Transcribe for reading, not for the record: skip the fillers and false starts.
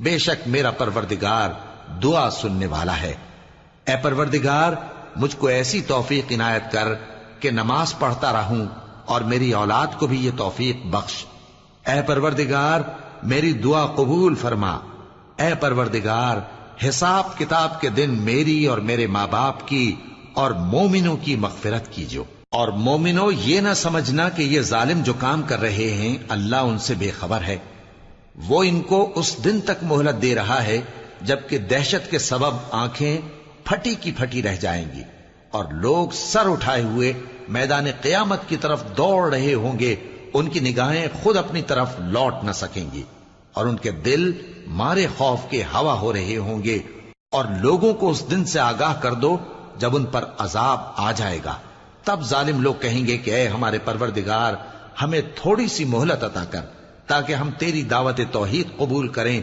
بے شک میرا پروردگار دعا سننے والا ہے۔ اے پروردگار مجھ کو ایسی توفیق عنایت کر کہ نماز پڑھتا رہوں اور میری اولاد کو بھی یہ توفیق بخش۔ اے پروردگار میری دعا قبول فرما۔ اے پروردگار حساب کتاب کے دن میری اور میرے ماں باپ کی اور مومنوں کی مغفرت کیجو۔ اور مومنوں یہ نہ سمجھنا کہ یہ ظالم جو کام کر رہے ہیں اللہ ان سے بے خبر ہے، وہ ان کو اس دن تک مہلت دے رہا ہے جبکہ دہشت کے سبب آنکھیں پھٹی کی پھٹی رہ جائیں گی اور لوگ سر اٹھائے ہوئے میدان قیامت کی طرف دوڑ رہے ہوں گے، ان کی نگاہیں خود اپنی طرف لوٹ نہ سکیں گی اور ان کے دل مارے خوف کے ہوا ہو رہے ہوں گے۔ اور لوگوں کو اس دن سے آگاہ کر دو جب ان پر عذاب آ جائے گا، تب ظالم لوگ کہیں گے کہ اے ہمارے پروردگار ہمیں تھوڑی سی مہلت عطا کر تاکہ ہم تیری دعوت توحید قبول کریں